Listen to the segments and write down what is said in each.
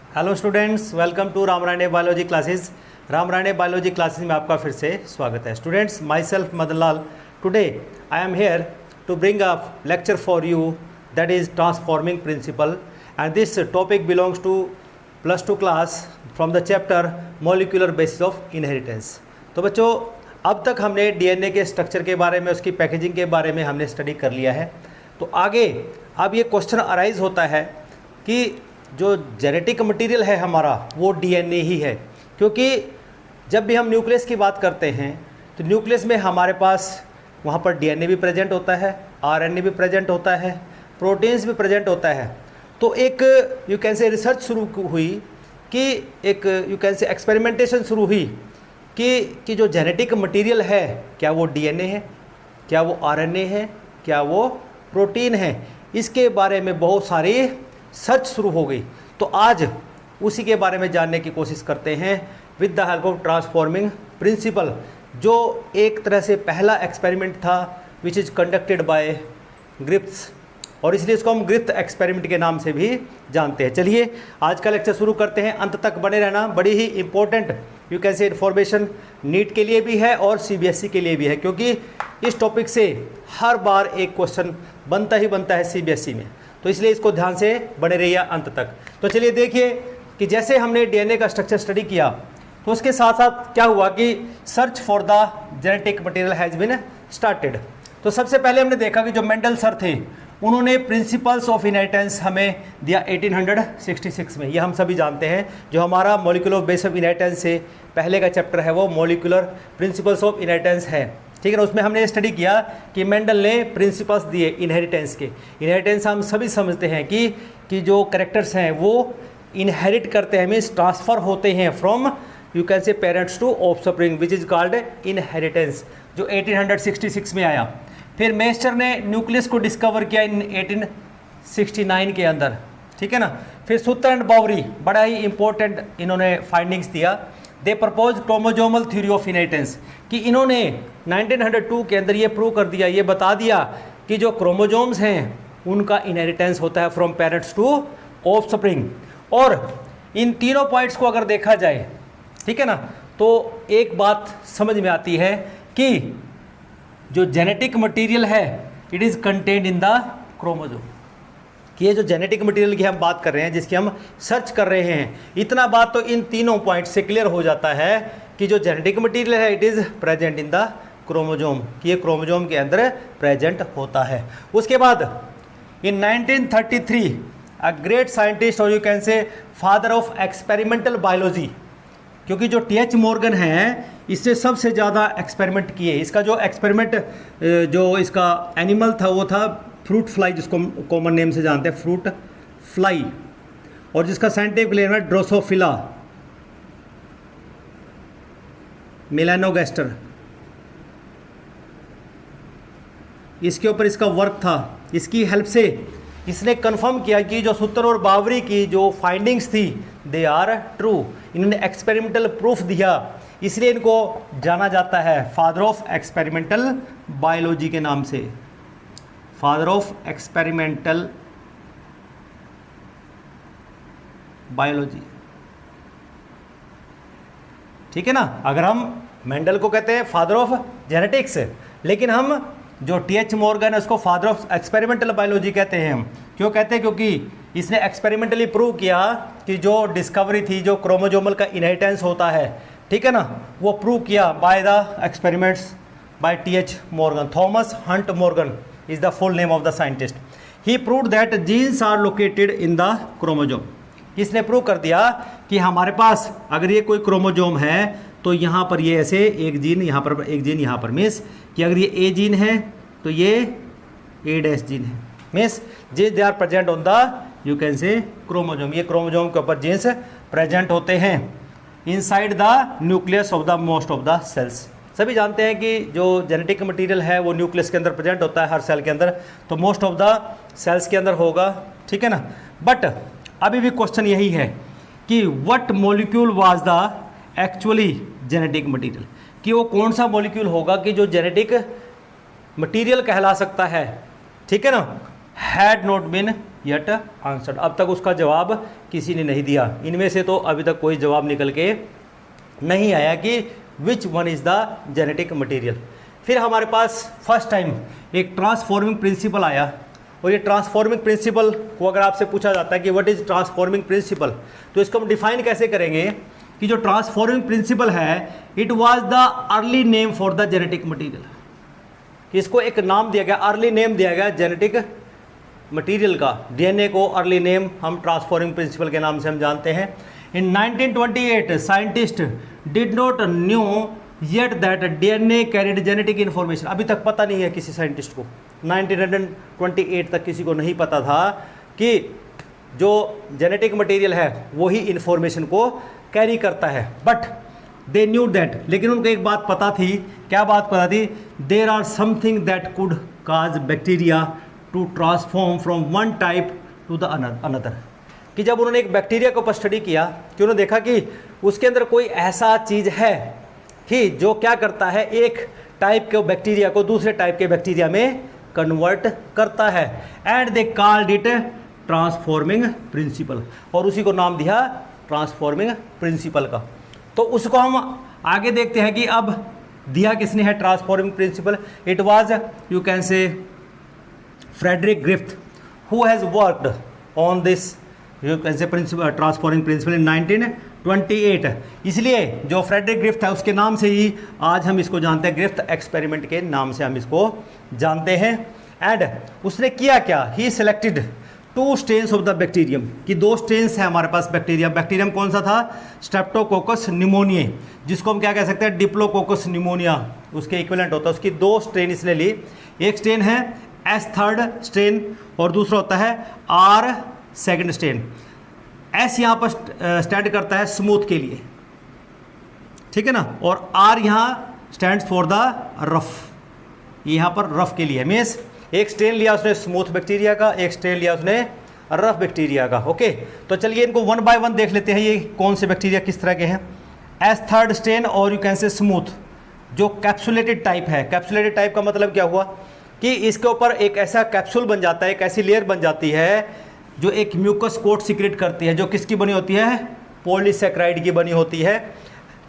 Hello students, welcome to Ramrane biology classes. Ramrane biology classes में आपका फिर से स्वागत है। Students, myself Madanlal, today I am here to bring a lecture for you that is transforming principle and this topic belongs to +2 class from the chapter molecular basis of inheritance. तो बच्चों, अब तक हमने डीएनए के structure के बारे में, उसकी पैकेजिंग के बारे में हमने स्टडी कर लिया है। तो आगे अब ये क्वेश्चन अराइज होता है कि जो जेनेटिक मटेरियल है हमारा वो डीएनए ही है, क्योंकि जब भी हम न्यूक्लियस की बात करते हैं तो न्यूक्लियस में हमारे पास वहाँ पर डीएनए भी प्रेजेंट होता है, आरएनए भी प्रेजेंट होता है, प्रोटीन्स भी प्रेजेंट होता है। तो एक यू कैन से रिसर्च शुरू हुई कि एक यू कैन से एक्सपेरिमेंटेशन शुरू हुई कि जो जेनेटिक मटेरियल है क्या वो डीएनए है, क्या वो आरएनए है, क्या वो प्रोटीन है। इसके बारे में बहुत सारी सर्च शुरू हो गई। तो आज उसी के बारे में जानने की कोशिश करते हैं with the help of transforming principle, जो एक तरह से पहला एक्सपेरिमेंट था विच इज़ कंडक्टेड बाय ग्रिफ्थ्स, और इसलिए इसको हम ग्रिफ्थ एक्सपेरिमेंट के नाम से भी जानते हैं। चलिए आज का लेक्चर शुरू करते हैं। अंत तक बने रहना, बड़ी ही important you can say information NEET के लिए भी है और सीबीएसई के लिए भी है, क्योंकि इस टॉपिक से हर बार एक क्वेश्चन बनता ही बनता है सीबीएसई में। तो इसलिए इसको ध्यान से बने रहिए अंत तक। तो चलिए देखिए कि जैसे हमने डीएनए का स्ट्रक्चर स्टडी किया तो उसके साथ साथ क्या हुआ कि search for the genetic material has been started. तो सबसे पहले हमने देखा कि जो मेंडल सर थे उन्होंने प्रिंसिपल्स ऑफ इनहेरिटेंस हमें दिया 1866 में। ये हम सभी जानते हैं, जो हमारा मॉलिक्यूलर बेस ऑफ इनहेरिटेंस से पहले का चैप्टर है वो मॉलिक्यूलर प्रिंसिपल्स ऑफ इनहेरिटेंस है, ठीक है ना। उसमें हमने स्टडी किया कि मेंडल ने प्रिंसिपल्स दिए इनहेरिटेंस के। इनहेरिटेंस हम सभी समझते हैं कि जो कैरेक्टर्स हैं वो इनहेरिट करते हैं, मीन्स ट्रांसफ़र होते हैं from you can say parents to offspring which is called inheritance, जो 1866 में आया। फिर मेस्टर ने न्यूक्लियस को डिस्कवर किया इन 1869 के अंदर, ठीक है ना। फिर सुतर एंड बावरी बड़ा ही इंपॉर्टेंट इन्होंने फाइंडिंग्स दिया। They propose chromosomal theory of inheritance, कि इन्होंने 1902 के अंदर ये प्रूव कर दिया, ये बता दिया कि जो क्रोमोजोम्स हैं उनका इनहेरिटेंस होता है फ्रॉम पेरेंट्स टू ऑफस्प्रिंग। और इन तीनों पॉइंट्स को अगर देखा जाए, ठीक है ना, तो एक बात समझ में आती है कि जो जेनेटिक मटेरियल है it is contained in the chromosome. कि ये जो जेनेटिक मटेरियल की हम बात कर रहे हैं, जिसकी हम सर्च कर रहे हैं, इतना बात तो इन तीनों पॉइंट से क्लियर हो जाता है कि जो जेनेटिक मटेरियल है it is present in the chromosome, कि ये क्रोमोजोम के अंदर प्रेजेंट होता है। उसके बाद इन 1933 अ ग्रेट साइंटिस्ट और यू कैन से फादर ऑफ एक्सपेरिमेंटल बायोलॉजी, क्योंकि जो टी.एच. मॉर्गन है इसने सबसे ज़्यादा एक्सपेरिमेंट किए। इसका जो एक्सपेरिमेंट जो इसका एनिमल था वो था फ्रूट फ्लाई, जिसको कॉमन नेम से जानते हैं फ्रूट फ्लाई, और जिसका साइंटिफिक नेम है ड्रोसोफिला मेलानोगैस्टर। इसके ऊपर इसका वर्क था। इसकी हेल्प से इसने कंफर्म किया कि जो सुतर और बावरी की जो फाइंडिंग्स थी दे आर ट्रू। इन्होंने एक्सपेरिमेंटल प्रूफ दिया, इसलिए इनको जाना जाता है फादर ऑफ एक्सपेरिमेंटल बायोलॉजी के नाम से, फादर ऑफ एक्सपेरिमेंटल बायोलॉजी, ठीक है ना। अगर हम मेंडल को कहते हैं फादर ऑफ जेनेटिक्स, लेकिन हम जो टी.एच. मॉर्गन है उसको फादर ऑफ एक्सपेरिमेंटल बायोलॉजी कहते हैं। हम क्यों कहते हैं? क्योंकि इसने एक्सपेरिमेंटली प्रूव किया कि जो डिस्कवरी थी, जो क्रोमोजोमल का इनहेरिटेंस होता है, ठीक है ना, वो प्रूव किया by the experiments by T H. Morgan. Thomas Hunt Morgan is the full name of the scientist. He proved that genes are located in the chromosome. इसने प्रूव कर दिया कि हमारे पास अगर ये कोई क्रोमोजोम है तो यहाँ पर ये ऐसे एक जीन, यहाँ पर एक जीन, यहाँ पर मीन्स कि अगर ये ए जीन है तो ये ए डैश जीन है, means genes they are present on the you can say chromosome. ये क्रोमोजोम के ऊपर जीन्स प्रेजेंट होते हैं inside the nucleus of the most of the cells. सभी जानते हैं कि जो जेनेटिक मटेरियल है वो न्यूक्लियस के अंदर प्रेजेंट होता है हर सेल के अंदर, तो मोस्ट ऑफ द सेल्स के अंदर होगा, ठीक है ना। बट अभी भी क्वेश्चन यही है कि what molecule was the actually genetic material, कि वो कौन सा मॉलिक्यूल होगा कि जो जेनेटिक मटेरियल कहला सकता है, ठीक है ना। Had not been yet answered, अब तक उसका जवाब किसी ने नहीं दिया। इनमें से तो अभी तक कोई जवाब निकल के नहीं आया कि which one is the genetic material. फिर हमारे पास फर्स्ट टाइम एक ट्रांसफॉर्मिंग प्रिंसिपल आया, और ये ट्रांसफॉर्मिंग प्रिंसिपल को अगर आपसे पूछा जाता है कि व्हाट इज़ ट्रांसफॉर्मिंग प्रिंसिपल, तो इसको हम डिफाइन कैसे करेंगे कि जो ट्रांसफॉर्मिंग प्रिंसिपल है it was the early name for the genetic material, कि इसको एक नाम दिया गया, अर्ली नेम दिया गया जेनेटिक मटेरियल का। डीएनए को अर्ली नेम हम ट्रांसफॉर्मिंग प्रिंसिपल के नाम से हम जानते हैं। इन 1928 scientist did not new yet that DNA carried genetic information. अभी तक पता नहीं है किसी साइंटिस्ट को, 1928 तक किसी को नहीं पता था कि जो जेनेटिक मटेरियल है वही इन्फॉर्मेशन को कैरी करता है। बट दे न्यू दैट, लेकिन उनको एक बात पता थी। क्या बात पता थी? There are something that could cause bacteria to transform from one type to the another, कि जब उन्होंने एक बैक्टीरिया को स्टडी किया कि उन्होंने देखा कि उसके अंदर कोई ऐसा चीज़ है कि जो क्या करता है, एक टाइप के बैक्टीरिया को दूसरे टाइप के बैक्टीरिया में कन्वर्ट करता है। And they called it transforming principle, और उसी को नाम दिया ट्रांसफॉर्मिंग प्रिंसिपल का। तो उसको हम आगे देखते हैं कि अब दिया किसने है transforming principle. It was, you can say, Frederick Griffith, who has worked on this you can say principle, transforming principle in 1928। इसलिए जो फ्रेडरिक ग्रिफ्थ है उसके नाम से ही आज हम इसको जानते हैं, ग्रिफ्थ एक्सपेरिमेंट के नाम से हम इसको जानते हैं। एंड उसने किया क्या? He selected 2 strains of the bacterium, कि 2 स्ट्रेन्स हैं हमारे पास बैक्टीरिया। बैक्टीरियम कौन सा था? स्ट्रेप्टोकोकस निमोनिया, जिसको हम क्या कह सकते हैं, डिप्लोकोकस निमोनिया उसके इक्विवेलेंट होता है। उसकी 2 स्ट्रेन इसने ली। एक स्ट्रेन है S3 स्ट्रेन और दूसरा होता है R2 स्ट्रेन। S यहाँ पर स्टैंड करता है स्मूथ के लिए, ठीक है ना, और R यहाँ स्टैंड्स फॉर द रफ, यहाँ पर रफ के लिए। मीन्स एक स्ट्रेन लिया उसने स्मूथ बैक्टीरिया का, एक स्ट्रेन लिया उसने रफ बैक्टीरिया का। ओके, तो चलिए इनको 1 बाय 1 देख लेते हैं, ये कौन से बैक्टीरिया किस तरह के हैं। S3 स्ट्रेन और यू कैन से स्मूथ, जो कैप्सुलेटेड टाइप है। कैप्सुलेटेड टाइप का मतलब क्या हुआ कि इसके ऊपर एक ऐसा कैप्सूल बन जाता है, एक ऐसी लेयर बन जाती है जो एक म्यूकस कोट सीक्रेट करती है, जो किसकी बनी होती है? पॉलीसैकेराइड की बनी होती है,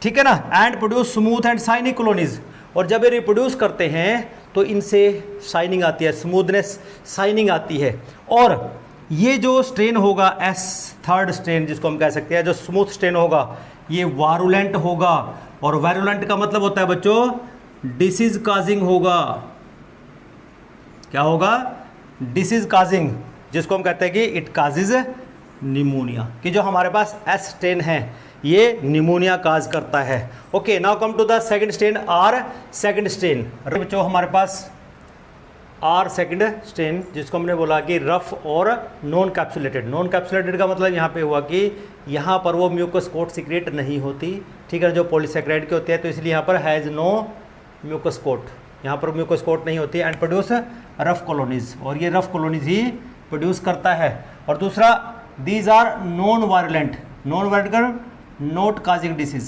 ठीक है ना। And produce smooth and shiny colonies, और जब ये रिप्रोड्यूस करते हैं तो इनसे शाइनिंग आती है, स्मूथनेस, शाइनिंग आती है। और ये जो स्ट्रेन होगा S3 स्ट्रेन, जिसको हम कह सकते हैं, जो स्मूथ स्ट्रेन होगा, ये वारुलेंट होगा। और वारुलेंट का मतलब होता है बच्चों डिसीज काजिंग होगा। क्या होगा? डिसीज काजिंग, जिसको हम कहते हैं कि इट काजिज निमोनिया, कि जो हमारे पास S स्ट्रेन है ये निमोनिया काज करता है। Okay, now come to the second strain, R2 strain. बच्चों हमारे पास R2 स्ट्रेन, जिसको हमने बोला कि रफ और नॉन कैप्सुलेटेड। नॉन कैप्सुलेटेड का मतलब यहाँ पे हुआ कि यहाँ पर वो म्यूकस कोट सीक्रेट नहीं होती, ठीक है, जो पॉलीसैकेराइड के होते हैं, तो इसलिए यहाँ पर हैज़ नो म्यूकस कोट, यहाँ पर म्यूकस कोट नहीं होती। एंड प्रोड्यूस रफ कॉलोनीज, और ये रफ कॉलोनीज ही प्रोड्यूस करता है। और दूसरा, these are non violent, non violent not causing disease,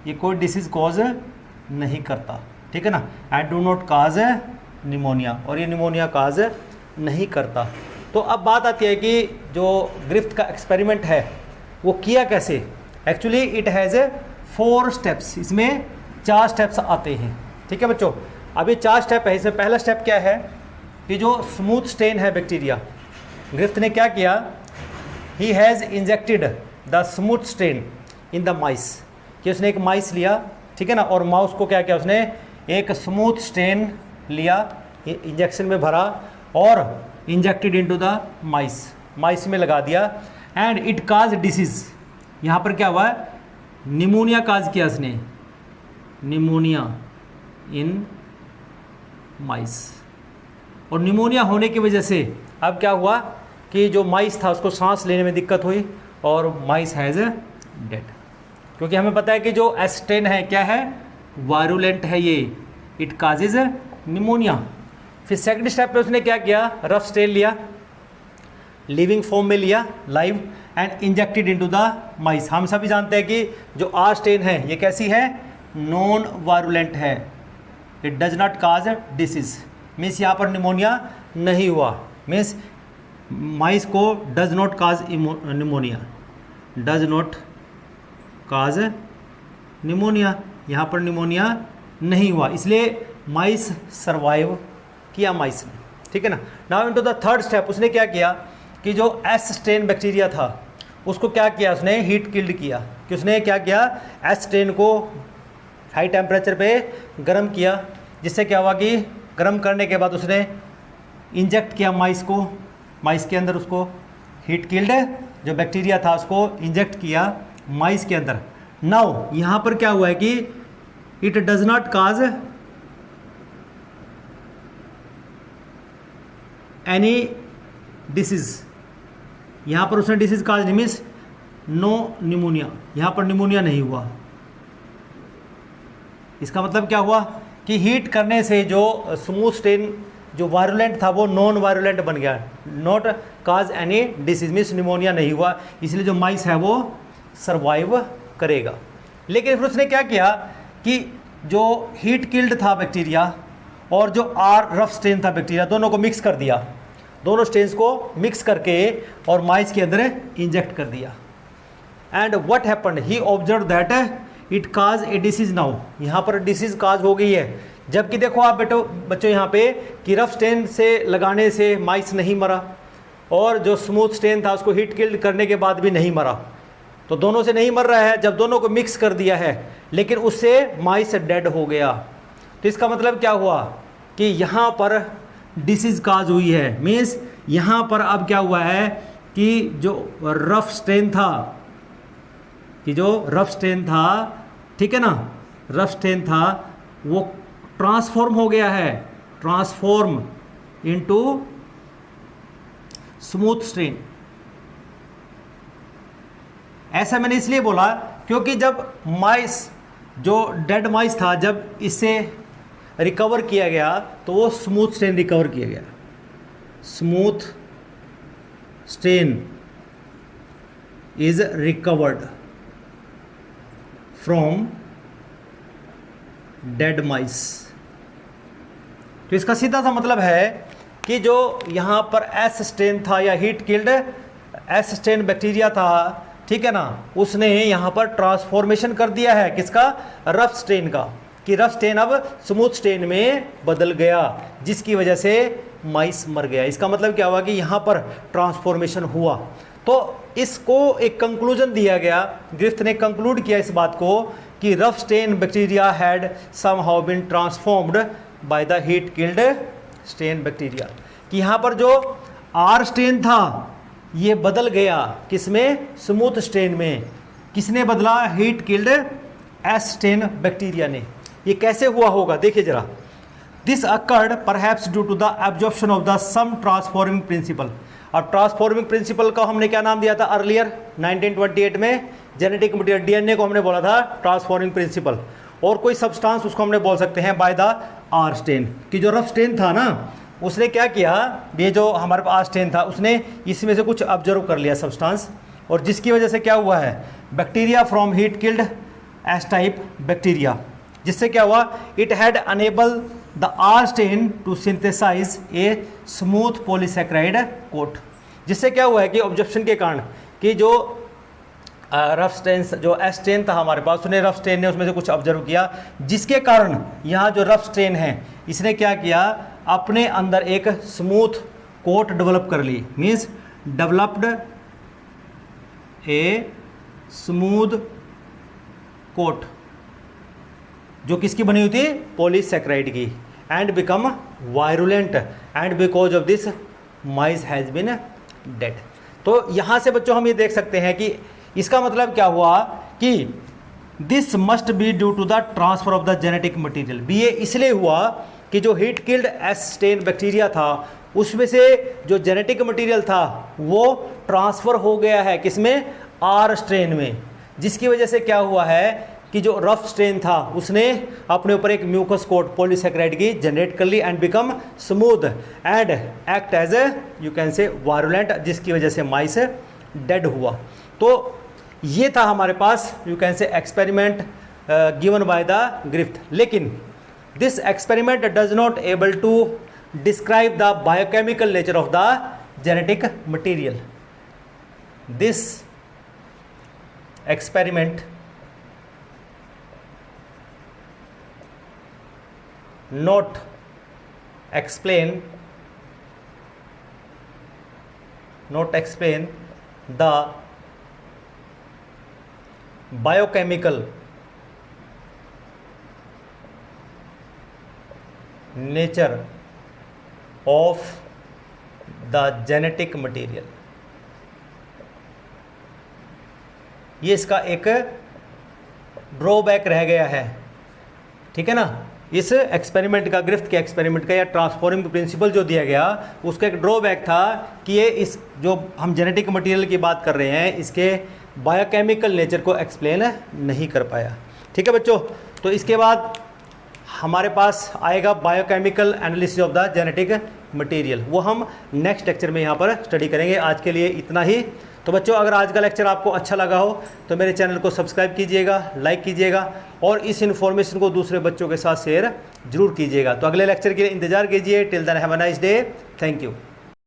ये कोई डिसीज कॉज नहीं करता, ठीक है ना। And do not cause pneumonia, और ये निमोनिया काज नहीं करता। तो अब बात आती है कि जो ग्रिफ्थ का एक्सपेरिमेंट है वो किया कैसे। एक्चुअली इट हैज़ 4 स्टेप्स, इसमें 4 स्टेप्स आते हैं, ठीक है बच्चों। अभी 4 स्टेप है। इसमें पहला स्टेप क्या है कि जो स्मूथ स्ट्रेन है बैक्टीरिया, ग्रिफ्थ ने क्या किया, he has injected the smooth strain in the माइस, कि उसने एक माइस लिया, ठीक है ना, और माउस को क्या किया उसने, एक स्मूथ स्ट्रेन लिया, इंजेक्शन में भरा और इंजेक्टेड इनटू द माइस, माइस में लगा दिया। एंड इट काज डिसीज, यहाँ पर क्या हुआ, निमोनिया काज किया उसने, निमोनिया इन माइस। और निमोनिया होने की वजह से अब क्या हुआ कि जो माइस था उसको सांस लेने में दिक्कत हुई और माइस हैज़ डेड, क्योंकि हमें पता है कि जो S स्ट्रेन है क्या है, वायरुलेंट है, ये इट काजेज निमोनिया। फिर सेकंड स्टेप पे उसने क्या किया, रफ स्ट्रेन लिया, लिविंग फॉर्म में लिया, live, and injected into the माइस। हम सभी जानते हैं कि जो R स्ट्रेन है ये कैसी है, नॉन वायरुलेंट है, it does not cause disease, means यहाँ पर निमोनिया नहीं हुआ। मीन्स माइस को does not cause pneumonia, does not cause pneumonia, यहाँ पर निमोनिया नहीं हुआ, इसलिए माइस सर्वाइव किया माइस ने, ठीक है ना। Now into the third step, उसने क्या किया कि जो एस स्ट्रेन बैक्टीरिया था उसको क्या किया, उसने हीट किल्ड किया, कि उसने क्या किया, एस स्ट्रेन को हाई टेम्परेचर पे गर्म किया, जिससे क्या हुआ कि गर्म करने के बाद उसने इंजेक्ट किया माइस को, माइस के अंदर उसको हीट किल्ड जो बैक्टीरिया था उसको इंजेक्ट किया माइस के अंदर। नाउ यहाँ पर क्या हुआ है कि it does not cause any disease, यहाँ पर उसने डिसीज काज नहीं, मीन्स नो निमोनिया, यहाँ पर निमोनिया नहीं हुआ। इसका मतलब क्या हुआ कि हीट करने से जो स्मूथ स्ट्रेन जो वायरुलेंट था वो नॉन वायरुलेंट बन गया, not cause any disease, means pneumonia नहीं हुआ, इसलिए जो माइस है वो सर्वाइव करेगा। लेकिन फिर उसने क्या किया कि जो हीट किल्ड था बैक्टीरिया और जो आर रफ स्ट्रेन था बैक्टीरिया, दोनों को मिक्स कर दिया, दोनों स्ट्रेन्स को मिक्स करके और माइस के अंदर इंजेक्ट कर दिया। And what happened, he observe that it cause A disease. Now यहाँ पर डिसीज काज हो गई है, जबकि देखो आप बच्चों यहाँ पे कि रफ स्ट्रेन से लगाने से माइस नहीं मरा और जो स्मूथ स्ट्रेन था उसको हीट किल्ड करने के बाद भी नहीं मरा, तो दोनों से नहीं मर रहा है, जब दोनों को मिक्स कर दिया है लेकिन उससे माइस डेड हो गया। तो इसका मतलब क्या हुआ कि यहाँ पर डिसीज काज हुई है, मीन्स यहाँ पर अब क्या हुआ है कि जो रफ स्ट्रेन था, कि जो रफ स्ट्रेन था, ठीक है ना, रफ स्ट्रेन था वो ट्रांसफॉर्म हो गया है, ट्रांसफॉर्म इनटू स्मूथ स्ट्रेन। ऐसा मैंने इसलिए बोला क्योंकि जब माइस, जो डेड माइस था, जब इससे रिकवर किया गया तो वो स्मूथ स्ट्रेन रिकवर किया गया, smooth strain is recovered from dead mice. तो इसका सीधा सा मतलब है कि जो यहाँ पर एस स्ट्रेन था या heat killed S strain bacteria था, ठीक है ना, उसने यहाँ पर ट्रांसफॉर्मेशन कर दिया है किसका, रफ स्ट्रेन का, कि रफ स्ट्रेन अब स्मूथ स्ट्रेन में बदल गया, जिसकी वजह से माइस मर गया। इसका मतलब क्या हुआ कि यहाँ पर ट्रांसफॉर्मेशन हुआ। तो इसको एक कंक्लूजन दिया गया, ग्रिफ्थ ने कंक्लूड किया इस बात को कि rough strain bacteria had somehow been transformed by the heat killed strain bacteria, कि यहाँ पर जो आर स्ट्रेन था ये बदल गया किसमें, स्मूथ स्ट्रेन में। किसने बदला, heat killed S strain bacteria ने। ये कैसे हुआ होगा देखिए जरा। This occurred perhaps due to the absorption of the some transforming principle. अब ट्रांसफॉर्मिंग प्रिंसिपल का हमने क्या नाम दिया था अर्लियर 1928 में, जेनेटिक मटीरियल डीएनए को हमने बोला था ट्रांसफॉर्मिंग प्रिंसिपल, और कोई सब्सटेंस उसको हमने बोल सकते हैं बाय द आर स्ट्रेन। कि जो रफ स्ट्रेन था ना, उसने क्या किया, ये जो हमारे पास आर स्ट्रेन था उसने इसमें से कुछ ऑब्जर्व कर लिया सब्सटेंस, और जिसकी वजह से क्या हुआ है, bacteria from heat killed S type bacteria, जिससे क्या हुआ, it had enabled the R strain to synthesize a smooth polysaccharide coat. जिससे क्या हुआ है कि ऑब्जर्वेशन के कारण कि जो रफ स्ट्रेन, जो एस स्ट्रेन था हमारे पास, उसने रफ स्ट्रेन ने उसमें से कुछ ऑब्जर्व किया, जिसके कारण यहाँ जो रफ स्ट्रेन है इसने क्या किया, अपने अंदर एक स्मूथ कोट डेवलप कर ली, means developed a smooth coat, जो किसकी बनी हुई थी, पॉलीसैकेराइड की, and become virulent and because of this mice has been dead. तो यहाँ से बच्चों हम ये देख सकते हैं कि इसका मतलब क्या हुआ कि this must be due to the transfer of the genetic material. बी ये इसलिए हुआ कि जो heat killed S strain bacteria था उसमें से जो जेनेटिक मटीरियल था वो ट्रांसफ़र हो गया है किसमें, आर स्ट्रेन में, जिसकी वजह से क्या हुआ है कि जो रफ स्ट्रेन था उसने अपने ऊपर एक म्यूकस कोट पॉलीसैकेराइड की जनरेट कर ली and become smooth and act as a you can say virulent, जिसकी वजह से माइस डेड हुआ। तो ये था हमारे पास you can say experiment given by the Griffith. लेकिन this experiment does not able to describe the biochemical nature of the genetic material. This experiment not explain the biochemical nature of the genetic material. ये इसका एक drawback रह गया है, ठीक है ना। इस एक्सपेरिमेंट का, ग्रिफ्थ के एक्सपेरिमेंट का या ट्रांसफॉर्मिंग प्रिंसिपल जो दिया गया, उसका एक ड्रॉबैक था कि ये इस जो हम जेनेटिक मटेरियल की बात कर रहे हैं, इसके बायोकेमिकल नेचर को एक्सप्लेन नहीं कर पाया, ठीक है बच्चों। तो इसके बाद हमारे पास आएगा biochemical analysis of the genetic material, वो हम नेक्स्ट लेक्चर में यहाँ पर स्टडी करेंगे। आज के लिए इतना ही। तो बच्चों, अगर आज का लेक्चर आपको अच्छा लगा हो तो मेरे चैनल को सब्सक्राइब कीजिएगा, लाइक कीजिएगा और इस इन्फॉर्मेशन को दूसरे बच्चों के साथ शेयर जरूर कीजिएगा। तो अगले लेक्चर के लिए इंतजार कीजिए। Till then have a nice day. Thank you.